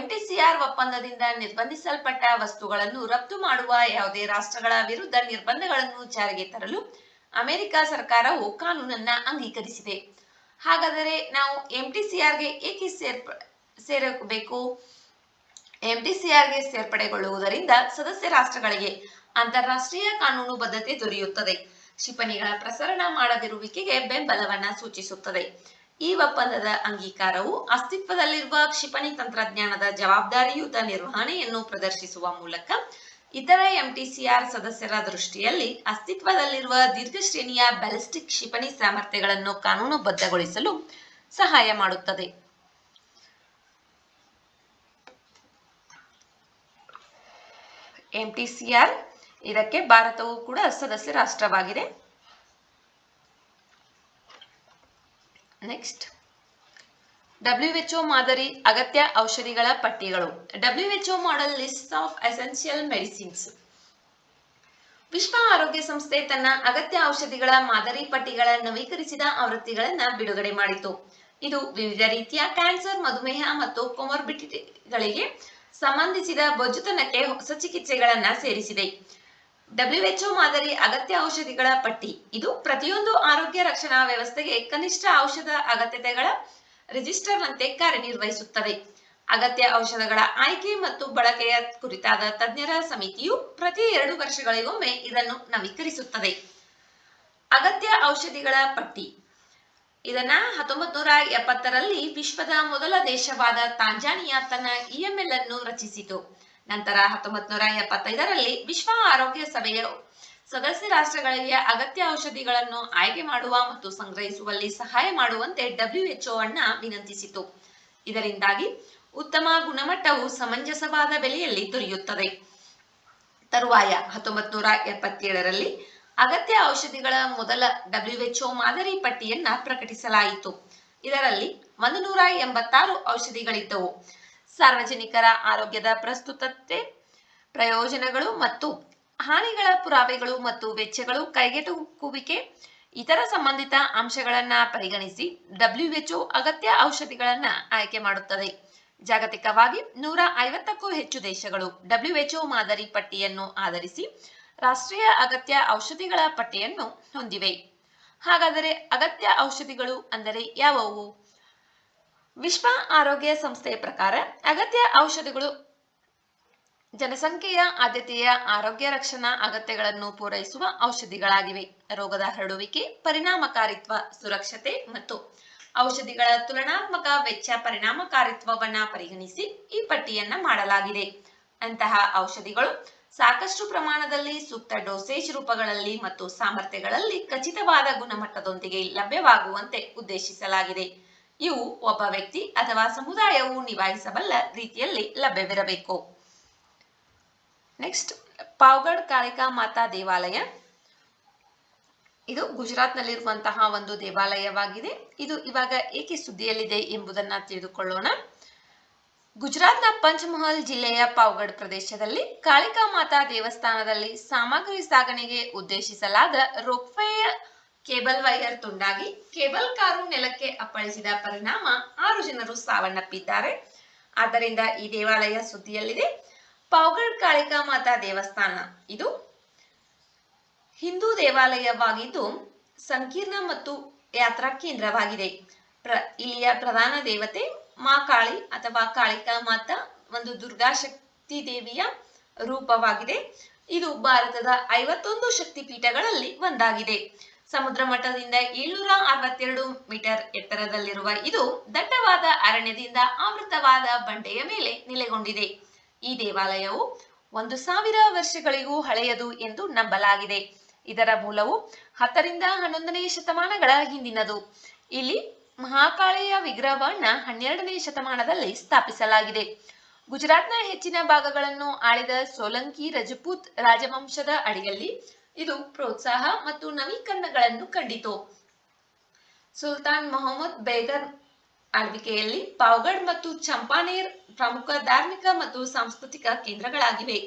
MTCR ಒಪ್ಪಂದದಿಂದ ನಿರ್ಬಂಧಿಸಲ್ಪಟ್ಟ ವಸ್ತುಗಳನ್ನು ರಫ್ತು ಮಾಡುವ ಯಾವುದೇ ರಾಷ್ಟ್ರಗಳ ವಿರುದ್ಧ ನಿರ್ಬಂಧಗಳನ್ನು ಜಾರಿಗೆ ತರಲು ಅಮೆರಿಕ ಸರ್ಕಾರವು ಕಾನೂನನ್ನ ಅಂಗೀಕರಿಸಿದೆ. ಹಾಗಾದರೆ ನಾವು MTCRಗೆ ಏಕೆ ಸೇರಬೇಕು? MTCRಗೆ ಸೇರ್ಪಡೆಗೊಳ್ಳುವುದರಿಂದ ಸದಸ್ಯ ರಾಷ್ಟ್ರಗಳಿಗೆ ಅಂತಾರಾಷ್ಟ್ರೀಯ ಕಾನೂನು ಬದ್ಧತೆ ದೊರೆಯುತ್ತದೆ. ಕ್ಷಿಪಣಿಗಳ ಪ್ರಸರಣ ಮಾಡದಿರುವಿಕೆಗೆ ಬೆಂಬಲವನ್ನ ಸೂಚಿಸುತ್ತದೆ. ಈ ಒಪ್ಪಂದದ ಅಂಗೀಕಾರವು ಅಸ್ತಿತ್ವದಲ್ಲಿರುವ ಕ್ಷಿಪಣಿ ತಂತ್ರಜ್ಞಾನದ ಜವಾಬ್ದಾರಿಯುತ ನಿರ್ವಹಣೆಯನ್ನು ಪ್ರದರ್ಶಿಸುವ ಮೂಲಕ ಇತರ ಎಂಟಿಸಿಆರ್ ಸದಸ್ಯರ ದೃಷ್ಟಿಯಲ್ಲಿ ಅಸ್ತಿತ್ವದಲ್ಲಿರುವ ದೀರ್ಘ ಶ್ರೇಣಿಯ ಬ್ಯಾಲಿಸ್ಟಿಕ್ ಕ್ಷಿಪಣಿ ಸಾಮರ್ಥ್ಯಗಳನ್ನು ಕಾನೂನುಬದ್ಧಗೊಳಿಸಲು ಸಹಾಯ ಮಾಡುತ್ತದೆ. ಎಂಟಿಸಿಆರ್ ಇದಕ್ಕೆ ಭಾರತವು ಕೂಡ ಸದಸ್ಯ ರಾಷ್ಟ್ರವಾಗಿದೆ. ನೆಕ್ಸ್ಟ್, WHO ಮಾದರಿ ಅಗತ್ಯ ಔಷಧಿಗಳ ಪಟ್ಟಿಗಳು. WHO model list of essential medicines. ವಿಶ್ವ ಆರೋಗ್ಯ ಸಂಸ್ಥೆ ತನ್ನ ಅಗತ್ಯ ಔಷಧಿಗಳ ಮಾದರಿ ಪಟ್ಟಿಗಳ ನವೀಕರಿಸಿದ ಆವೃತ್ತಿಗಳನ್ನು ಬಿಡುಗಡೆ ಮಾಡಿತು. ಇದು ವಿವಿಧ ರೀತಿಯ ಕ್ಯಾನ್ಸರ್, ಮಧುಮೇಹ ಮತ್ತು ಕೊಮೊರ್ಬಿಡಿಟಿಗಳಿಗೆ ಸಂಬಂಧಿಸಿದ ಬೊಜ್ಜುತನಕ್ಕೆ ಹೊಸ ಚಿಕಿತ್ಸೆಗಳನ್ನ ಸೇರಿಸಿದೆ. WHO ಮಾದರಿ ಅಗತ್ಯ ಔಷಧಿಗಳ ಪಟ್ಟಿ ಇದು ಪ್ರತಿಯೊಂದು ಆರೋಗ್ಯ ರಕ್ಷಣಾ ವ್ಯವಸ್ಥೆಗೆ ಕನಿಷ್ಠ ಔಷಧ ಅಗತ್ಯತೆಗಳ ರಿಜಿಸ್ಟರ್ನಂತೆ ಕಾರ್ಯನಿರ್ವಹಿಸುತ್ತದೆ. ಅಗತ್ಯ ಔಷಧಗಳ ಆಯ್ಕೆ ಮತ್ತು ಬಳಕೆಯ ಕುರಿತಾದ ತಜ್ಞರ ಸಮಿತಿಯು ಪ್ರತಿ 2 ವರ್ಷಗಳಿಗೊಮ್ಮೆ ಇದನ್ನು ನವೀಕರಿಸುತ್ತದೆ. ಅಗತ್ಯ ಔಷಧಿಗಳ ಪಟ್ಟಿ ಇದನ್ನ 1970ರಲ್ಲಿ ವಿಶ್ವದ ಮೊದಲ ದೇಶವಾದ ತಾಂಜಾನಿಯಾ ತನ್ನ EML ಅನ್ನು ರಚಿಸಿತು. ನಂತರ 1975ರಲ್ಲಿ ವಿಶ್ವ ಆರೋಗ್ಯ ಸಭೆಯು ಸದಸ್ಯ ರಾಷ್ಟ್ರಗಳಿಗೆ ಅಗತ್ಯ ಔಷಧಿಗಳನ್ನು ಆಯ್ಕೆ ಮಾಡುವ ಮತ್ತು ಸಂಗ್ರಹಿಸುವಲ್ಲಿ ಸಹಾಯ ಮಾಡುವಂತೆ WHO ಅನ್ನ ವಿನಂತಿಸಿತು. ಇದರಿಂದಾಗಿ ಉತ್ತಮ ಗುಣಮಟ್ಟವು ಸಮಂಜಸವಾದ ಬೆಲೆಯಲ್ಲಿ ದೊರೆಯುತ್ತದೆ. ತರುವಾಯ 1977ರಲ್ಲಿ ಅಗತ್ಯ ಔಷಧಿಗಳ ಮೊದಲ WHO ಮಾದರಿ ಪಟ್ಟಿಯನ್ನ ಪ್ರಕಟಿಸಲಾಯಿತು. ಇದರಲ್ಲಿ 186 ಔಷಧಿಗಳಿದ್ದವು. ಸಾರ್ವಜನಿಕರ ಆರೋಗ್ಯದ ಪ್ರಸ್ತುತತೆ, ಪ್ರಯೋಜನಗಳು ಮತ್ತು ಹಾನಿಗಳ ಪುರಾವೆಗಳು ಮತ್ತು ವೆಚ್ಚಗಳು ಕೈಗೆಟುಕುವಿಕೆ ಇತರ ಸಂಬಂಧಿತ ಅಂಶಗಳನ್ನ ಪರಿಗಣಿಸಿ WHO ಅಗತ್ಯ ಔಷಧಿಗಳನ್ನ ಆಯ್ಕೆ ಮಾಡುತ್ತದೆ. ಜಾಗತಿಕವಾಗಿ 150ಕ್ಕೂ ಹೆಚ್ಚು ದೇಶಗಳು WHO ಮಾದರಿ ಪಟ್ಟಿಯನ್ನು ಆಧರಿಸಿ ರಾಷ್ಟ್ರೀಯ ಅಗತ್ಯ ಔಷಧಿಗಳ ಪಟ್ಟಿಯನ್ನು ಹೊಂದಿವೆ. ಹಾಗಾದರೆ ಅಗತ್ಯ ಔಷಧಿಗಳು ಅಂದರೆ ಯಾವುವು? ವಿಶ್ವ ಆರೋಗ್ಯ ಸಂಸ್ಥೆಯ ಪ್ರಕಾರ ಅಗತ್ಯ ಔಷಧಿಗಳು ಜನಸಂಖ್ಯೆಯ ಆದ್ಯತೆಯ ಆರೋಗ್ಯ ರಕ್ಷಣಾ ಅಗತ್ಯಗಳನ್ನು ಪೂರೈಸುವ ಔಷಧಿಗಳಾಗಿವೆ. ರೋಗದ ಹರಡುವಿಕೆ, ಪರಿಣಾಮಕಾರಿತ್ವ, ಸುರಕ್ಷತೆ ಮತ್ತು ಔಷಧಿಗಳ ತುಲನಾತ್ಮಕ ವೆಚ್ಚ ಪರಿಣಾಮಕಾರಿತ್ವವನ್ನ ಪರಿಗಣಿಸಿ ಈ ಪಟ್ಟಿಯನ್ನ ಮಾಡಲಾಗಿದೆ. ಅಂತಹ ಔಷಧಿಗಳು ಸಾಕಷ್ಟು ಪ್ರಮಾಣದಲ್ಲಿ, ಸೂಕ್ತ ಡೋಸೇಜ್ ರೂಪಗಳಲ್ಲಿ ಮತ್ತು ಸಾಮರ್ಥ್ಯಗಳಲ್ಲಿ ಖಚಿತವಾದ ಗುಣಮಟ್ಟದೊಂದಿಗೆ ಲಭ್ಯವಾಗುವಂತೆ ಉದ್ದೇಶಿಸಲಾಗಿದೆ. ಇವು ಒಬ್ಬ ವ್ಯಕ್ತಿ ಅಥವಾ ಸಮುದಾಯವು ನಿಭಾಯಿಸಬಲ್ಲ ರೀತಿಯಲ್ಲಿ ಲಭ್ಯವಿರಬೇಕು. ನೆಕ್ಸ್ಟ್, ಪಾವಗಡ್ ಕಾಳಿಕಾ ಮಾತಾ ದೇವಾಲಯ. ಇದು ಗುಜರಾತ್ನಲ್ಲಿರುವಂತಹ ಒಂದು ದೇವಾಲಯವಾಗಿದೆ. ಇದು ಇವಾಗ ಏಕೆ ಸುದ್ದಿಯಲ್ಲಿದೆ ಎಂಬುದನ್ನು ತಿಳಿದುಕೊಳ್ಳೋಣ. ಗುಜರಾತ್ನ ಪಂಚಮಹಲ್ ಜಿಲ್ಲೆಯ ಪಾವಗಡ್ ಪ್ರದೇಶದಲ್ಲಿ ಕಾಳಿಕಾ ಮಾತಾ ದೇವಸ್ಥಾನದಲ್ಲಿ ಸಾಮಗ್ರಿ ಸಾಗಣೆಗೆ ಉದ್ದೇಶಿಸಲಾದ ರೋಪ್ವೇಯ ಕೇಬಲ್ ವೈರ್ ತುಂಡಾಗಿ ಕೇಬಲ್ ಕಾರು ನೆಲಕ್ಕೆ ಅಪ್ಪಳಿಸಿದ ಪರಿಣಾಮ 6 ಜನರು ಸಾವನ್ನಪ್ಪಿದ್ದಾರೆ. ಆದ್ದರಿಂದ ಈ ದೇವಾಲಯ ಸುದ್ದಿಯಲ್ಲಿದೆ. ಪಾವಗಡ್ ಕಾಳಿಕಾ ಮಾತಾ ದೇವಸ್ಥಾನ ಇದು ಹಿಂದೂ ದೇವಾಲಯವಾಗಿದ್ದು ಸಂಕೀರ್ಣ ಮತ್ತು ಯಾತ್ರಾ ಕೇಂದ್ರವಾಗಿದೆ. ಇಲ್ಲಿಯ ಪ್ರಧಾನ ದೇವತೆ ಮಾ ಕಾಳಿ ಅಥವಾ ಕಾಳಿಕಾ ಮಾತಾ ಒಂದು ದುರ್ಗಾ ಶಕ್ತಿ ದೇವಿಯ ರೂಪವಾಗಿದೆ. ಇದು ಭಾರತದ 51 ಶಕ್ತಿಪೀಠಗಳಲ್ಲಿ ಒಂದಾಗಿದೆ. ಸಮುದ್ರ ಮಟ್ಟದಿಂದ 762 ಮೀಟರ್ ಎತ್ತರದಲ್ಲಿರುವ ಇದು ದಟ್ಟವಾದ ಅರಣ್ಯದಿಂದ ಆವೃತವಾದ ಬಂಡೆಯ ಮೇಲೆ ನೆಲೆಗೊಂಡಿದೆ. ಈ ದೇವಾಲಯವು 1000 ವರ್ಷಗಳಿಗೂ ಹಳೆಯದು ಎಂದು ನಂಬಲಾಗಿದೆ. ಇದರ ಮೂಲವು 10 ರಿಂದ 11ನೇ ಶತಮಾನಗಳ ಹಿಂದಿನದು. ಇಲ್ಲಿ ಮಹಾಕಾಳಿಯ ವಿಗ್ರಹವನ್ನ 12ನೇ ಶತಮಾನದಲ್ಲಿ ಸ್ಥಾಪಿಸಲಾಗಿದೆ. ಗುಜರಾತ್ನ ಹೆಚ್ಚಿನ ಭಾಗಗಳನ್ನು ಆಳಿದ ಸೋಲಂಕಿ ರಜಪೂತ್ ರಾಜವಂಶದ ಅಡಿಯಲ್ಲಿ ಇದು ಪ್ರೋತ್ಸಾಹ ಮತ್ತು ನವೀಕರಣಗಳನ್ನು ಕಂಡಿತು. ಸುಲ್ತಾನ್ ಮೊಹಮ್ಮದ್ ಬೇಗರ್ ಆಳ್ವಿಕೆಯಲ್ಲಿ ಪಾವಗಡ್ ಮತ್ತು ಚಂಪಾನೇರ್ ಪ್ರಮುಖ ಧಾರ್ಮಿಕ ಮತ್ತು ಸಾಂಸ್ಕೃತಿಕ ಕೇಂದ್ರಗಳಾಗಿವೆ.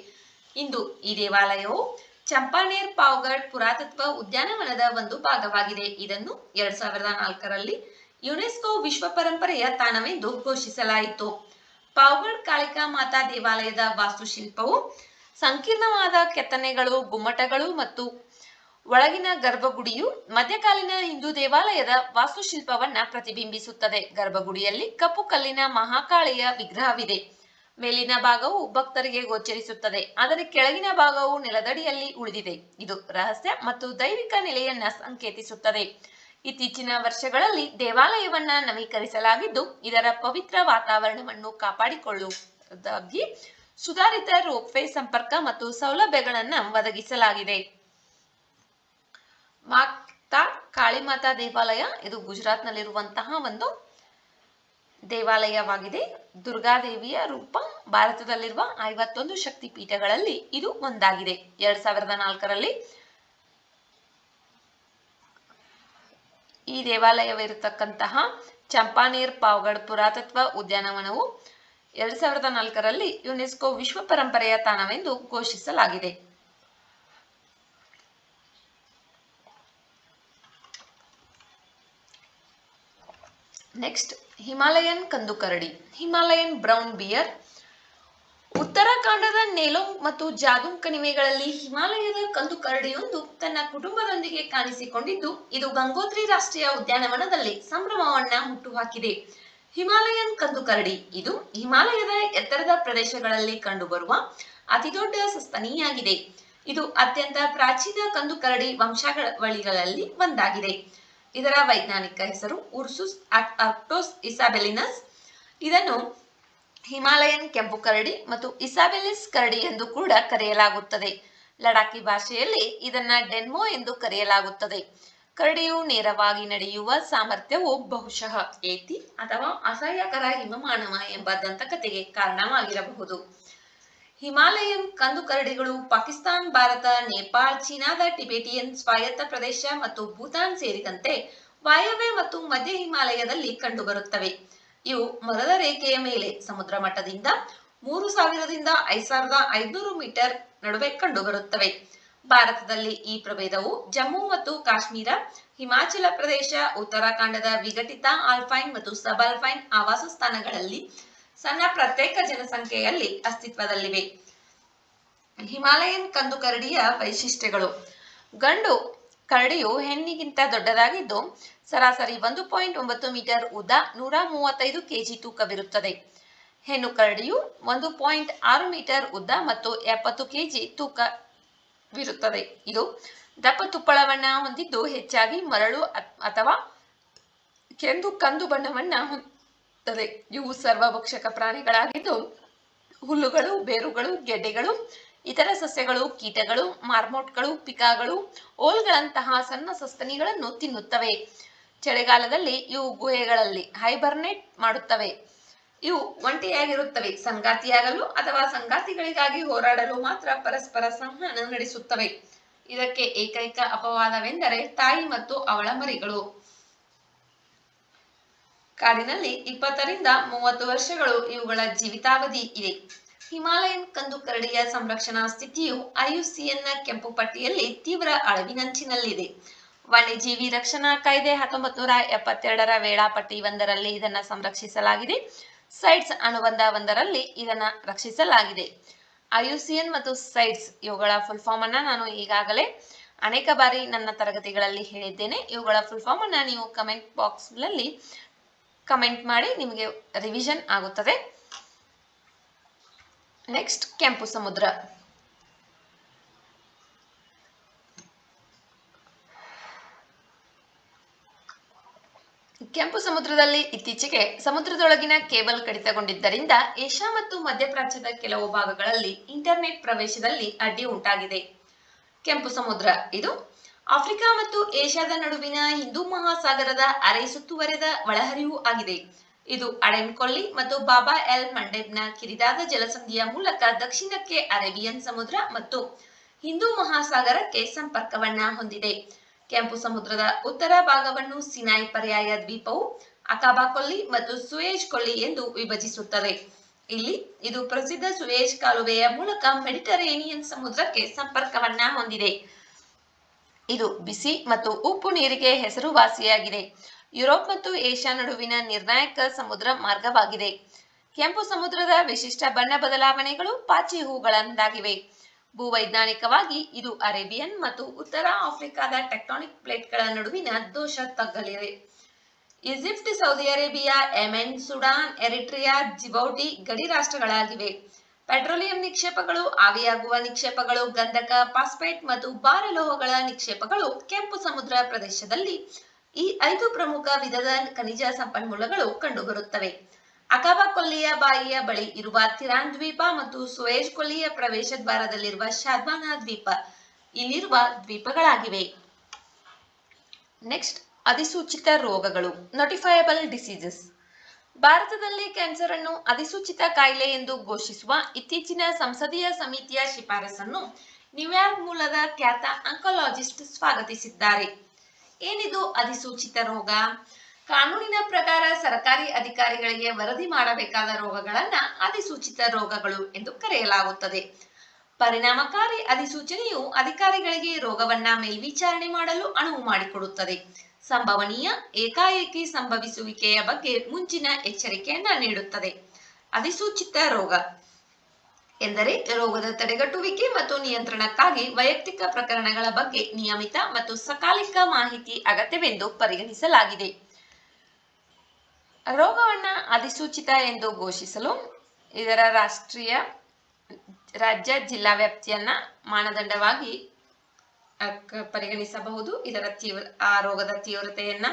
ಇಂದು ಈ ದೇವಾಲಯವು ಚಂಪಾನೇರ್ ಪಾವಗಡ್ ಪುರಾತತ್ವ ಉದ್ಯಾನವನದ ಒಂದು ಭಾಗವಾಗಿದೆ. ಇದನ್ನು 2004ರಲ್ಲಿ ಯುನೆಸ್ಕೋ ವಿಶ್ವ ಪರಂಪರೆಯ ತಾಣವೆಂದು ಘೋಷಿಸಲಾಯಿತು. ಪಾವಗಡ್ ಕಾಳಿಕಾ ಮಾತಾ ದೇವಾಲಯದ ವಾಸ್ತುಶಿಲ್ಪವು ಸಂಕೀರ್ಣವಾದ ಕೆತ್ತನೆಗಳು, ಗುಮ್ಮಟಗಳು ಮತ್ತು ಒಳಗಿನ ಗರ್ಭಗುಡಿಯು ಮಧ್ಯಕಾಲೀನ ಹಿಂದೂ ದೇವಾಲಯದ ವಾಸ್ತುಶಿಲ್ಪವನ್ನ ಪ್ರತಿಬಿಂಬಿಸುತ್ತದೆ. ಗರ್ಭಗುಡಿಯಲ್ಲಿ ಕಪ್ಪು ಕಲ್ಲಿನ ಮಹಾಕಾಳಿಯ ವಿಗ್ರಹವಿದೆ. ಮೇಲಿನ ಭಾಗವು ಭಕ್ತರಿಗೆ ಗೋಚರಿಸುತ್ತದೆ, ಆದರೆ ಕೆಳಗಿನ ಭಾಗವು ನೆಲದಡಿಯಲ್ಲಿ ಉಳಿದಿದೆ. ಇದು ರಹಸ್ಯ ಮತ್ತು ದೈವಿಕ ನೆಲೆಯನ್ನ ಸಂಕೇತಿಸುತ್ತದೆ. ಇತ್ತೀಚಿನ ವರ್ಷಗಳಲ್ಲಿ ದೇವಾಲಯವನ್ನ ನವೀಕರಿಸಲಾಗಿದ್ದು ಇದರ ಪವಿತ್ರ ವಾತಾವರಣವನ್ನು ಕಾಪಾಡಿಕೊಳ್ಳುವುದಾಗಿ ಸುಧಾರಿತ ರೋಪ್ವೇ ಸಂಪರ್ಕ ಮತ್ತು ಸೌಲಭ್ಯಗಳನ್ನು ಒದಗಿಸಲಾಗಿದೆ. ಮಾತಾ ಕಾಳಿಮಾತಾ ದೇವಾಲಯ ಇದು ಗುಜರಾತ್ನಲ್ಲಿರುವಂತಹ ಒಂದು ದೇವಾಲಯವಾಗಿದೆ. ದುರ್ಗಾದೇವಿಯ ರೂಪ ಭಾರತದಲ್ಲಿರುವ 51 ಶಕ್ತಿ ಪೀಠಗಳಲ್ಲಿ ಇದು ಒಂದಾಗಿದೆ. 2004ರಲ್ಲಿ ಈ ದೇವಾಲಯವಿರತಕ್ಕಂತಹ ಚಂಪಾನೇರ್ ಪಾವಗಡ್ ಪುರಾತತ್ವ ಉದ್ಯಾನವನವು 2004ರಲ್ಲಿ ಯುನೆಸ್ಕೋ ವಿಶ್ವ ಪರಂಪರೆಯ ತಾಣವೆಂದು ಘೋಷಿಸಲಾಗಿದೆ. ನೆಕ್ಸ್ಟ್ ಹಿಮಾಲಯನ್ ಕಂದುಕರಡಿ, ಹಿಮಾಲಯನ್ ಬ್ರೌನ್ ಬಿಯರ್. ಉತ್ತರಾಖಂಡದ ನೇಲೋಂಗ್ ಮತ್ತು ಜಾದುಂಗ್ ಕಣಿವೆಗಳಲ್ಲಿ ಹಿಮಾಲಯದ ಕಂದುಕರಡಿಯೊಂದು ತನ್ನ ಕುಟುಂಬದೊಂದಿಗೆ ಕಾಣಿಸಿಕೊಂಡಿದ್ದು, ಇದು ಗಂಗೋತ್ರಿ ರಾಷ್ಟ್ರೀಯ ಉದ್ಯಾನವನದಲ್ಲಿ ಸಂಭ್ರಮವನ್ನ ಹುಟ್ಟುಹಾಕಿದೆ. ಹಿಮಾಲಯನ್ ಕಂದುಕರಡಿ ಇದು ಹಿಮಾಲಯದ ಎತ್ತರದ ಪ್ರದೇಶಗಳಲ್ಲಿ ಕಂಡುಬರುವ ಅತಿದೊಡ್ಡ ಸಸ್ತನಿಯಾಗಿದೆ. ಇದು ಅತ್ಯಂತ ಪ್ರಾಚೀನ ಕಂದುಕರಡಿ ವಂಶಾವಳಿಗಳಲ್ಲಿ ಒಂದಾಗಿದೆ. ಇದರ ವೈಜ್ಞಾನಿಕ ಹೆಸರು ಉರ್ಸುಸ್ ಆರ್ಕ್ಟೋಸ್ ಇಸಾಬೆಲಿನಸ್. ಇದನ್ನು ಹಿಮಾಲಯನ್ ಕೆಂಪು ಕರಡಿ ಮತ್ತು ಇಸಾಬೆಲಿಸ್ ಕರಡಿ ಎಂದು ಕೂಡ ಕರೆಯಲಾಗುತ್ತದೆ. ಲಡಾಖಿ ಭಾಷೆಯಲ್ಲಿ ಇದನ್ನ ಡೆನ್ಮೋ ಎಂದು ಕರೆಯಲಾಗುತ್ತದೆ. ಕರಡಿಯು ನೇರವಾಗಿ ನಡೆಯುವ ಸಾಮರ್ಥ್ಯವು ಬಹುಶಃ ಏತಿ ಅಥವಾ ಅಸಹ್ಯಕರ ಹಿಮಮಾನವ ಎಂಬ ದಂತಕಥೆಗೆ ಕಾರಣವಾಗಿರಬಹುದು. ಹಿಮಾಲಯನ್ ಕಂದುಕರಡಿಗಳು ಪಾಕಿಸ್ತಾನ್, ಭಾರತ, ನೇಪಾಳ, ಚೀನಾದ ಟಿಬೆಟಿಯನ್ ಸ್ವಾಯತ್ತ ಪ್ರದೇಶ ಮತ್ತು ಭೂತಾನ್ ಸೇರಿದಂತೆ ವಾಯವ್ಯ ಮತ್ತು ಮಧ್ಯ ಹಿಮಾಲಯದಲ್ಲಿ ಕಂಡುಬರುತ್ತವೆ. ಇವು ಮರದ ರೇಖೆಯ ಮೇಲೆ ಸಮುದ್ರ ಮಟ್ಟದಿಂದ 3000ರಿಂದ 5500 ಮೀಟರ್ ನಡುವೆ ಕಂಡುಬರುತ್ತವೆ. ಭಾರತದಲ್ಲಿ ಈ ಪ್ರಭೇದವು ಜಮ್ಮು ಮತ್ತು ಕಾಶ್ಮೀರ, ಹಿಮಾಚಲ ಪ್ರದೇಶ, ಉತ್ತರಾಖಂಡದ ವಿಘಟಿತ ಆಲ್ಪೈನ್ ಮತ್ತು ಸಬಾಲ್ಪೈನ್ ಆವಾಸ ಸ್ಥಾನಗಳಲ್ಲಿ ಸಣ್ಣ ಪ್ರತ್ಯೇಕ ಜನಸಂಖ್ಯೆಯಲ್ಲಿ ಅಸ್ತಿತ್ವದಲ್ಲಿವೆ. ಹಿಮಾಲಯನ್ ಕಂದುಕರಡಿಯ ವೈಶಿಷ್ಟ್ಯಗಳು. ಗಂಡು ಕರಡಿಯು ಹೆಣ್ಣಿಗಿಂತ ದೊಡ್ಡದಾಗಿದ್ದು ಸರಾಸರಿ 1.9 ಮೀಟರ್ ಉದ್ದ, 135 ಕೆಜಿ ತೂಕವಿರುತ್ತದೆ. ಹೆಣ್ಣು ಕರಡಿಯು 1.6 ಮೀಟರ್ ಉದ್ದ ಮತ್ತು 70 ಕೆಜಿ ತೂಕವಿರುತ್ತದೆ. ಇದು ದಪ್ಪ ತುಪ್ಪಳವನ್ನ ಹೊಂದಿದ್ದು ಹೆಚ್ಚಾಗಿ ಮರಳು ಅಥವಾ ಕೆಂದು ಕಂದು ಬಣ್ಣವನ್ನ ಹೊಂದಿರುತ್ತದೆ. ಇವು ಸರ್ವಭಕ್ಷಕ ಪ್ರಾಣಿಗಳಾಗಿದ್ದು ಹುಲ್ಲುಗಳು, ಬೇರುಗಳು, ಗೆಡ್ಡೆಗಳು, ಇತರ ಸಸ್ಯಗಳು, ಕೀಟಗಳು, ಮಾರ್ಮೋಟ್ಗಳು, ಪಿಕಾಗಳು, ಓಲ್ಗಳಂತಹ ಸಣ್ಣ ಸಸ್ತನಿಗಳನ್ನು ತಿನ್ನುತ್ತವೆ. ಚಳಿಗಾಲದಲ್ಲಿ ಇವು ಗುಹೆಗಳಲ್ಲಿ ಹೈಬರ್ನೇಟ್ ಮಾಡುತ್ತವೆ. ಇವು ಒಂಟಿಯಾಗಿರುತ್ತವೆ. ಸಂಗಾತಿಯಾಗಲು ಅಥವಾ ಸಂಗಾತಿಗಳಿಗಾಗಿ ಹೋರಾಡಲು ಮಾತ್ರ ಪರಸ್ಪರ ಸಂವಹನ ನಡೆಸುತ್ತವೆ. ಇದಕ್ಕೆ ಏಕೈಕ ಅಪವಾದವೆಂದರೆ ತಾಯಿ ಮತ್ತು ಅವಳ ಮರಿಗಳು. ಕಾಡಿನಲ್ಲಿ 20ರಿಂದ 30 ವರ್ಷಗಳು ಇವುಗಳ ಜೀವಿತಾವಧಿ ಇದೆ. ಹಿಮಾಲಯನ್ ಕಂದುಕರಡಿಯ ಸಂರಕ್ಷಣಾ ಸ್ಥಿತಿಯು IUCN ಕೆಂಪು ಪಟ್ಟಿಯಲ್ಲಿ ತೀವ್ರ ಅಳಿವಿನಂಚಿನಲ್ಲಿದೆ. ವನ್ಯಜೀವಿ ರಕ್ಷಣಾ ಕಾಯ್ದೆ 1972ರ ವೇಳಾಪಟ್ಟಿ 1ರಲ್ಲಿ ಇದನ್ನು ಸಂರಕ್ಷಿಸಲಾಗಿದೆ. ಸೈಟ್ಸ್ ಅನುಬಂಧ 1ರಲ್ಲಿ ಇದನ್ನು ರಕ್ಷಿಸಲಾಗಿದೆ. IUCN ಮತ್ತು ಸೈಟ್ಸ್ ಇವುಗಳ ಫುಲ್ ಫಾರ್ಮ್ ಅನ್ನ ನಾನು ಈಗಾಗಲೇ ಅನೇಕ ಬಾರಿ ನನ್ನ ತರಗತಿಗಳಲ್ಲಿ ಹೇಳಿದ್ದೇನೆ. ಇವುಗಳ ಫುಲ್ ಫಾರ್ಮ್ ಅನ್ನ ನೀವು ಕಮೆಂಟ್ ಬಾಕ್ಸ್ ನಲ್ಲಿ ಕಮೆಂಟ್ ಮಾಡಿ, ನಿಮಗೆ ರಿವಿಷನ್ ಆಗುತ್ತದೆ. ನೆಕ್ಸ್ಟ್ ಕೆಂಪು ಸಮುದ್ರ. ಕೆಂಪು ಸಮುದ್ರದಲ್ಲಿ ಇತ್ತೀಚೆಗೆ ಸಮುದ್ರದೊಳಗಿನ ಕೇಬಲ್ ಕಡಿತಗೊಂಡಿದ್ದರಿಂದ ಏಷ್ಯಾ ಮತ್ತು ಮಧ್ಯಪ್ರಾಚ್ಯದ ಕೆಲವು ಭಾಗಗಳಲ್ಲಿ ಇಂಟರ್ನೆಟ್ ಪ್ರವೇಶದಲ್ಲಿ ಅಡ್ಡಿ ಉಂಟಾಗಿದೆ. ಕೆಂಪು ಸಮುದ್ರ ಇದು ಆಫ್ರಿಕಾ ಮತ್ತು ಏಷ್ಯಾದ ನಡುವಿನ ಹಿಂದೂ ಮಹಾಸಾಗರದ ಅರೆ ಸುತ್ತುವರೆದ ಒಳಹರಿವು ಆಗಿದೆ. ಇದು ಅಡೆನ್ ಕೊಲ್ಲಿ ಮತ್ತು ಬಾಬಾ ಎಲ್ ಮಂಡೇಬ್ನ ಕಿರಿದಾದ ಜಲಸಂಧಿಯ ಮೂಲಕ ದಕ್ಷಿಣಕ್ಕೆ ಅರೇಬಿಯನ್ ಸಮುದ್ರ ಮತ್ತು ಹಿಂದೂ ಮಹಾಸಾಗರಕ್ಕೆ ಸಂಪರ್ಕವನ್ನ ಹೊಂದಿದೆ. ಕೆಂಪು ಸಮುದ್ರದ ಉತ್ತರ ಭಾಗವನ್ನು ಸಿನಾಯ್ ಪರ್ಯಾಯ ದ್ವೀಪವು ಅಕಾಬಾ ಕೊಲ್ಲಿ ಮತ್ತು ಸುಯೇಜ್ ಕೊಲ್ಲಿ ಎಂದು ವಿಭಜಿಸುತ್ತದೆ. ಇಲ್ಲಿ ಇದು ಪ್ರಸಿದ್ಧ ಸುಯೇಜ್ ಕಾಲುವೆಯ ಮೂಲಕ ಮೆಡಿಟರೇನಿಯನ್ ಸಮುದ್ರಕ್ಕೆ ಸಂಪರ್ಕವನ್ನ ಹೊಂದಿದೆ. ಇದು ಬಿಸಿ ಮತ್ತು ಉಪ್ಪು ನೀರಿಗೆ ಹೆಸರುವಾಸಿಯಾಗಿದೆ. ಯುರೋಪ್ ಮತ್ತು ಏಷ್ಯಾ ನಡುವಿನ ನಿರ್ಣಾಯಕ ಸಮುದ್ರ ಮಾರ್ಗವಾಗಿದೆ. ಕೆಂಪು ಸಮುದ್ರದ ವಿಶಿಷ್ಟ ಬಣ್ಣ ಬದಲಾವಣೆಗಳು ಪಾಚಿ ಹೂಗಳಂತಾಗಿವೆ. ಭೂವೈಜ್ಞಾನಿಕವಾಗಿ ಇದು ಅರೇಬಿಯನ್ ಮತ್ತು ಉತ್ತರ ಆಫ್ರಿಕಾದ ಟೆಕ್ಟಾನಿಕ್ ಪ್ಲೇಟ್ಗಳ ನಡುವಿನ ದೋಷ ತಗ್ಗಲಿದೆ. Egypt, Saudi Arabia, Yemen, Sudan, Eritrea, Djibouti ಗಡಿ ರಾಷ್ಟ್ರಗಳಾಗಿವೆ. ಪೆಟ್ರೋಲಿಯಂ ನಿಕ್ಷೇಪಗಳು, ಆವಿಯಾಗುವ ನಿಕ್ಷೇಪಗಳು, ಗಂಧಕ, ಫಾಸ್ಫೇಟ್ ಮತ್ತು ಭಾರಲೋಹಗಳ ನಿಕ್ಷೇಪಗಳು ಕೆಂಪು ಸಮುದ್ರ ಪ್ರದೇಶದಲ್ಲಿ ಈ 5 ಪ್ರಮುಖ ವಿಧದ ಖನಿಜ ಸಂಪನ್ಮೂಲಗಳು ಕಂಡುಬರುತ್ತವೆ. ಅಕಾಬಾ ಕೊಲ್ಲಿಯ ಬಾಯಿಯ ಬಳಿ ಇರುವ ತಿರಾನ್ ದ್ವೀಪ ಮತ್ತು ಸುಯೇಜ್ ಕೊಲ್ಲಿಯ ಪ್ರವೇಶ ದ್ವಾರದಲ್ಲಿರುವ ಶಾದ್ಮಾನಾ ದ್ವೀಪ ಇಲ್ಲಿರುವ ದ್ವೀಪಗಳಾಗಿವೆ. ನೆಕ್ಸ್ಟ್, ಅಧಿಸೂಚಿತ ರೋಗಗಳು, ನೋಟಿಫೈಯಬಲ್ ಡಿಸೀಸಸ್. ಭಾರತದಲ್ಲಿ ಕ್ಯಾನ್ಸರ್ ಅನ್ನು ಅಧಿಸೂಚಿತ ಕಾಯಿಲೆ ಎಂದು ಘೋಷಿಸುವ ಇತ್ತೀಚಿನ ಸಂಸದೀಯ ಸಮಿತಿಯ ಶಿಫಾರಸನ್ನು ನ್ಯೂಯಾರ್ಕ್ ಮೂಲದ ಖ್ಯಾತ ಆಂಕಾಲಜಿಸ್ಟ್ ಸ್ವಾಗತಿಸಿದ್ದಾರೆ. ಏನಿದು ಅಧಿಸೂಚಿತ ರೋಗ? ಕಾನೂನಿನ ಪ್ರಕಾರ ಸರ್ಕಾರಿ ಅಧಿಕಾರಿಗಳಿಗೆ ವರದಿ ಮಾಡಬೇಕಾದ ರೋಗಗಳನ್ನ ಅಧಿಸೂಚಿತ ರೋಗಗಳು ಎಂದು ಕರೆಯಲಾಗುತ್ತದೆ. ಪರಿಣಾಮಕಾರಿ ಅಧಿಸೂಚನೆಯು ಅಧಿಕಾರಿಗಳಿಗೆ ರೋಗವನ್ನ ಮೇಲ್ವಿಚಾರಣೆ ಮಾಡಲು ಅನುವು ಮಾಡಿಕೊಡುತ್ತದೆ. ಸಂಭವನೀಯ ಏಕಾಏಕಿ ಸಂಭವಿಸುವಿಕೆಯ ಬಗ್ಗೆ ಮುಂಚಿನ ಎಚ್ಚರಿಕೆಯನ್ನ ನೀಡುತ್ತದೆ. ಅಧಿಸೂಚಿತ ರೋಗ ಎಂದರೆ ರೋಗದ ತಡೆಗಟ್ಟುವಿಕೆ ಮತ್ತು ನಿಯಂತ್ರಣಕ್ಕಾಗಿ ವೈಯಕ್ತಿಕ ಪ್ರಕರಣಗಳ ಬಗ್ಗೆ ನಿಯಮಿತ ಮತ್ತು ಸಕಾಲಿಕ ಮಾಹಿತಿ ಅಗತ್ಯವೆಂದು ಪರಿಗಣಿಸಲಾಗಿದೆ. ರೋಗವನ್ನ ಅಧಿಸೂಚಿತ ಎಂದು ಘೋಷಿಸಲು ಇದರ ರಾಜ್ಯ ಜಿಲ್ಲಾ ವ್ಯಾಪ್ತಿಯನ್ನ ಮಾನದಂಡವಾಗಿ ಪರಿಗಣಿಸಬಹುದು. ಆ ರೋಗದ ತೀವ್ರತೆಯನ್ನ,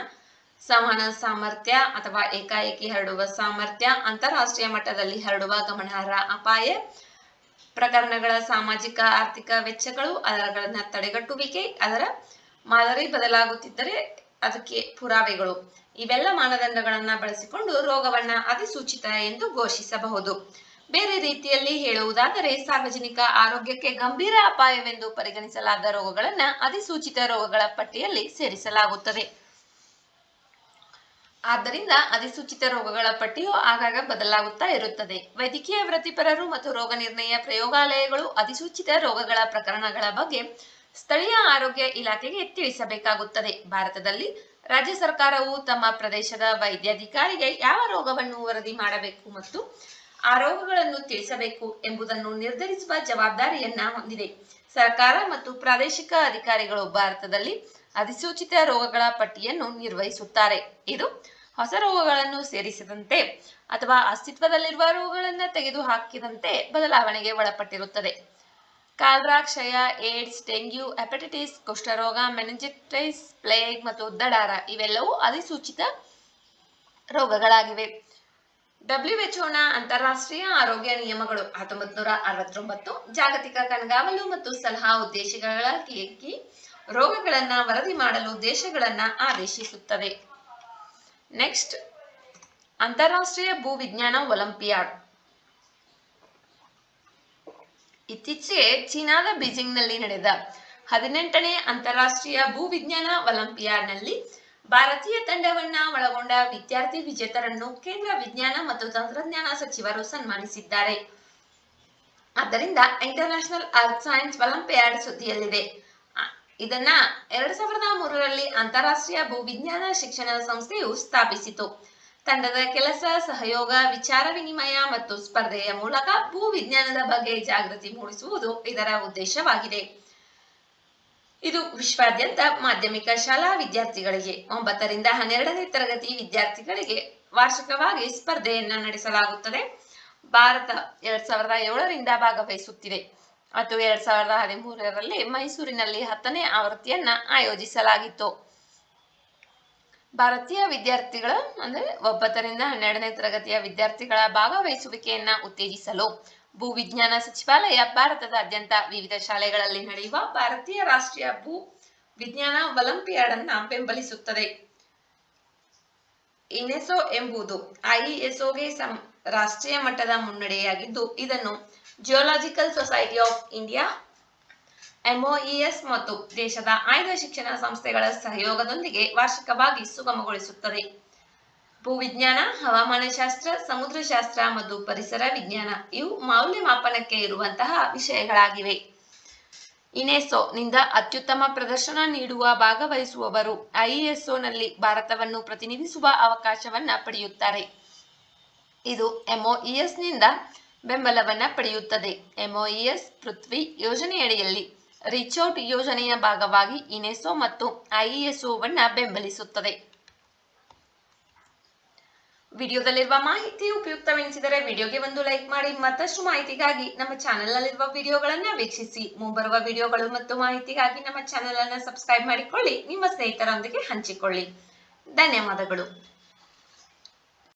ಸಂವಹನ ಸಾಮರ್ಥ್ಯ ಅಥವಾ ಏಕಾಏಕಿ ಹರಡುವ ಸಾಮರ್ಥ್ಯ, ಅಂತಾರಾಷ್ಟ್ರೀಯ ಮಟ್ಟದಲ್ಲಿ ಹರಡುವ ಗಮನಾರ್ಹ ಅಪಾಯ, ಪ್ರಕರಣಗಳ ಸಾಮಾಜಿಕ ಆರ್ಥಿಕ ವೆಚ್ಚಗಳು, ಅದರಗಳನ್ನ ತಡೆಗಟ್ಟುವಿಕೆ, ಅದರ ಮಾದರಿ ಬದಲಾಗುತ್ತಿದ್ದರೆ ಅದಕ್ಕೆ ಪುರಾವೆಗಳು, ಇವೆಲ್ಲ ಮಾನದಂಡಗಳನ್ನ ಬಳಸಿಕೊಂಡು ರೋಗವನ್ನ ಅಧಿಸೂಚಿತ ಎಂದು ಘೋಷಿಸಬಹುದು. ಬೇರೆ ರೀತಿಯಲ್ಲಿ ಹೇಳುವುದಾದರೆ ಸಾರ್ವಜನಿಕ ಆರೋಗ್ಯಕ್ಕೆ ಗಂಭೀರ ಅಪಾಯವೆಂದು ಪರಿಗಣಿಸಲಾದ ರೋಗಗಳನ್ನ ಅಧಿಸೂಚಿತ ರೋಗಗಳ ಪಟ್ಟಿಯಲ್ಲಿ ಸೇರಿಸಲಾಗುತ್ತದೆ. ಆದ್ದರಿಂದ ಅಧಿಸೂಚಿತ ರೋಗಗಳ ಪಟ್ಟಿಯು ಆಗಾಗ ಬದಲಾಗುತ್ತಾ ಇರುತ್ತದೆ. ವೈದ್ಯಕೀಯ ವೃತ್ತಿಪರರು ಮತ್ತು ರೋಗ ನಿರ್ಣಯ ಪ್ರಯೋಗಾಲಯಗಳು ಅಧಿಸೂಚಿತ ರೋಗಗಳ ಪ್ರಕರಣಗಳ ಬಗ್ಗೆ ಸ್ಥಳೀಯ ಆರೋಗ್ಯ ಇಲಾಖೆಗೆ ತಿಳಿಸಬೇಕಾಗುತ್ತದೆ. ಭಾರತದಲ್ಲಿ ರಾಜ್ಯ ಸರ್ಕಾರವು ತಮ್ಮ ಪ್ರದೇಶದ ವೈದ್ಯಾಧಿಕಾರಿಗೆ ಯಾವ ರೋಗವನ್ನು ವರದಿ ಮಾಡಬೇಕು ಮತ್ತು ಆ ರೋಗಗಳನ್ನು ತಿಳಿಸಬೇಕು ಎಂಬುದನ್ನು ನಿರ್ಧರಿಸುವ ಜವಾಬ್ದಾರಿಯನ್ನ ಹೊಂದಿದೆ. ಸರ್ಕಾರ ಮತ್ತು ಪ್ರಾದೇಶಿಕ ಅಧಿಕಾರಿಗಳು ಭಾರತದಲ್ಲಿ ಅಧಿಸೂಚಿತ ರೋಗಗಳ ಪಟ್ಟಿಯನ್ನು ನಿರ್ವಹಿಸುತ್ತಾರೆ. ಇದು ಹೊಸ ರೋಗಗಳನ್ನು ಸೇರಿಸಿದಂತೆ ಅಥವಾ ಅಸ್ತಿತ್ವದಲ್ಲಿರುವ ರೋಗಗಳನ್ನು ತೆಗೆದುಹಾಕಿದಂತೆ ಬದಲಾವಣೆಗೆ ಒಳಪಟ್ಟಿರುತ್ತದೆ. ಕಾಲರಾ, ಕ್ಷಯ, ಏಡ್ಸ್, ಡೆಂಗ್ಯೂ, ಹೆಪಟೈಟಿಸ್, ಕುಷ್ಠರೋಗ, ಮೆನಿಂಜೈಟಿಸ್, ಪ್ಲೇಗ್ ಮತ್ತು ದಡಾರ ಇವೆಲ್ಲವೂ ಅಧಿಸೂಚಿತ ರೋಗಗಳಾಗಿವೆ. WHO ಅಂತಾರಾಷ್ಟ್ರೀಯ ಆರೋಗ್ಯ ನಿಯಮಗಳು 1969 ಜಾಗತಿಕ ಕಣ್ಗಾವಲು ಮತ್ತು ಸಲಹಾ ಉದ್ದೇಶಗಳಿಗಾಗಿ ರೋಗಗಳನ್ನ ವರದಿ ಮಾಡಲು ದೇಶಗಳನ್ನ ಆದೇಶಿಸುತ್ತದೆ. ನೆಕ್ಸ್ಟ್, ಅಂತಾರಾಷ್ಟ್ರೀಯ ಭೂವಿಜ್ಞಾನ ಒಲಿಂಪಿಯಾಡ್. ಇತ್ತೀಚೆಗೆ ಚೀನಾದ ಬೀಜಿಂಗ್ನಲ್ಲಿ ನಡೆದ 18ನೇ ಅಂತಾರಾಷ್ಟ್ರೀಯ ಭೂವಿಜ್ಞಾನ ಒಲಿಂಪಿಯಾಡ್ನಲ್ಲಿ ಭಾರತೀಯ ತಂಡವನ್ನ ಒಳಗೊಂಡ ವಿದ್ಯಾರ್ಥಿ ವಿಜೇತರನ್ನು ಕೇಂದ್ರ ವಿಜ್ಞಾನ ಮತ್ತು ತಂತ್ರಜ್ಞಾನ ಸಚಿವರು ಸನ್ಮಾನಿಸಿದ್ದಾರೆ. ಆದ್ದರಿಂದ ಇಂಟರ್ನ್ಯಾಷನಲ್ ಅರ್ತ್ ಸೈನ್ಸ್ ಒಲಿಂಪಿಯಾಡ್ ಸುದ್ದಿಯಲ್ಲಿದೆ. ಇದನ್ನ 2003ರಲ್ಲಿ ಅಂತಾರಾಷ್ಟ್ರೀಯ ಭೂವಿಜ್ಞಾನ ಶಿಕ್ಷಣ ಸಂಸ್ಥೆಯು ಸ್ಥಾಪಿಸಿತು. ತಂಡದ ಕೆಲಸ, ಸಹಯೋಗ, ವಿಚಾರ ವಿನಿಮಯ ಮತ್ತು ಸ್ಪರ್ಧೆಯ ಮೂಲಕ ಭೂವಿಜ್ಞಾನದ ಬಗ್ಗೆ ಜಾಗೃತಿ ಮೂಡಿಸುವುದು ಇದರ ಉದ್ದೇಶವಾಗಿದೆ. ಇದು ವಿಶ್ವಾದ್ಯಂತ ಮಾಧ್ಯಮಿಕ ಶಾಲಾ ವಿದ್ಯಾರ್ಥಿಗಳಿಗೆ 9 ರಿಂದ 12ನೇ ತರಗತಿ ವಿದ್ಯಾರ್ಥಿಗಳಿಗೆ ವಾರ್ಷಿಕವಾಗಿ ಸ್ಪರ್ಧೆಯನ್ನ ನಡೆಸಲಾಗುತ್ತದೆ. ಭಾರತ 2007ರಿಂದ ಭಾಗವಹಿಸುತ್ತಿದೆ ಮತ್ತು 2013ರಲ್ಲಿ ಮೈಸೂರಿನಲ್ಲಿ 10ನೇ ಆವೃತ್ತಿಯನ್ನ ಆಯೋಜಿಸಲಾಗಿತ್ತು. ಭಾರತೀಯ ವಿದ್ಯಾರ್ಥಿಗಳ ಅಂದ್ರೆ 9 ರಿಂದ 12ನೇ ತರಗತಿಯ ವಿದ್ಯಾರ್ಥಿಗಳ ಭಾಗವಹಿಸುವಿಕೆಯನ್ನ ಉತ್ತೇಜಿಸಲು ಭೂವಿಜ್ಞಾನ ಸಚಿವಾಲಯ ಭಾರತದಾದ್ಯಂತ ವಿವಿಧ ಶಾಲೆಗಳಲ್ಲಿ ನಡೆಯುವ ಭಾರತೀಯ ರಾಷ್ಟ್ರೀಯ ಭೂ ವಿಜ್ಞಾನ ಒಲಿಂಪಿಯಾಡ್ ಅನ್ನ ಬೆಂಬಲಿಸುತ್ತದೆ. ಇನೆಸೋ ಎಂಬುದು IESOಗೆ ರಾಷ್ಟ್ರೀಯ ಮಟ್ಟದ ಮುನ್ನಡೆಯಾಗಿದ್ದು, ಇದನ್ನು geological society of India, MOES ಮತ್ತು ದೇಶದ ಆಯ್ದ ಶಿಕ್ಷಣ ಸಂಸ್ಥೆಗಳ ಸಹಯೋಗದೊಂದಿಗೆ ವಾರ್ಷಿಕವಾಗಿ ಸುಗಮಗೊಳಿಸುತ್ತದೆ. ಭೂವಿಜ್ಞಾನ, ಹವಾಮಾನಶಾಸ್ತ್ರ, ಸಮುದ್ರಶಾಸ್ತ್ರ ಮತ್ತು ಪರಿಸರ ವಿಜ್ಞಾನ ಇವು ಮೌಲ್ಯಮಾಪನಕ್ಕೆ ಇರುವಂತಹ ವಿಷಯಗಳಾಗಿವೆ. ಇನೆಸೋ ನಿಂದ ಅತ್ಯುತ್ತಮ ಪ್ರದರ್ಶನ ನೀಡುವ ಭಾಗವಹಿಸುವವರು IESOನಲ್ಲಿ ಭಾರತವನ್ನು ಪ್ರತಿನಿಧಿಸುವ ಅವಕಾಶವನ್ನ ಪಡೆಯುತ್ತಾರೆ. ಇದು MOES ನಿಂದ ಬೆಂಬಲವನ್ನ ಪಡೆಯುತ್ತದೆ. MOES ಪೃಥ್ವಿ ಯೋಜನೆಯಡಿಯಲ್ಲಿ ರೀಚ್ ಔಟ್ ಯೋಜನೆಯ ಭಾಗವಾಗಿ ಇನೆಸೋ ಮತ್ತು IESOವನ್ನ ಬೆಂಬಲಿಸುತ್ತದೆ. ವಿಡಿಯೋದಲ್ಲಿರುವ ಮಾಹಿತಿ ಉಪಯುಕ್ತವೆನಿಸಿದರೆ ವಿಡಿಯೋಗೆ ಒಂದು ಲೈಕ್ ಮಾಡಿ. ಮತ್ತಷ್ಟು ಮಾಹಿತಿಗಾಗಿ ನಮ್ಮ ಚಾನೆಲ್ನಲ್ಲಿರುವ ವಿಡಿಯೋಗಳನ್ನ ವೀಕ್ಷಿಸಿ. ಮುಂಬರುವ ವಿಡಿಯೋಗಳು ಮತ್ತು ಮಾಹಿತಿಗಾಗಿ ನಮ್ಮ ಚಾನೆಲ್ ಅನ್ನು ಸಬ್ಸ್ಕ್ರೈಬ್ ಮಾಡಿಕೊಳ್ಳಿ. ನಿಮ್ಮ ಸ್ನೇಹಿತರೊಂದಿಗೆ ಹಂಚಿಕೊಳ್ಳಿ. ಧನ್ಯವಾದಗಳು.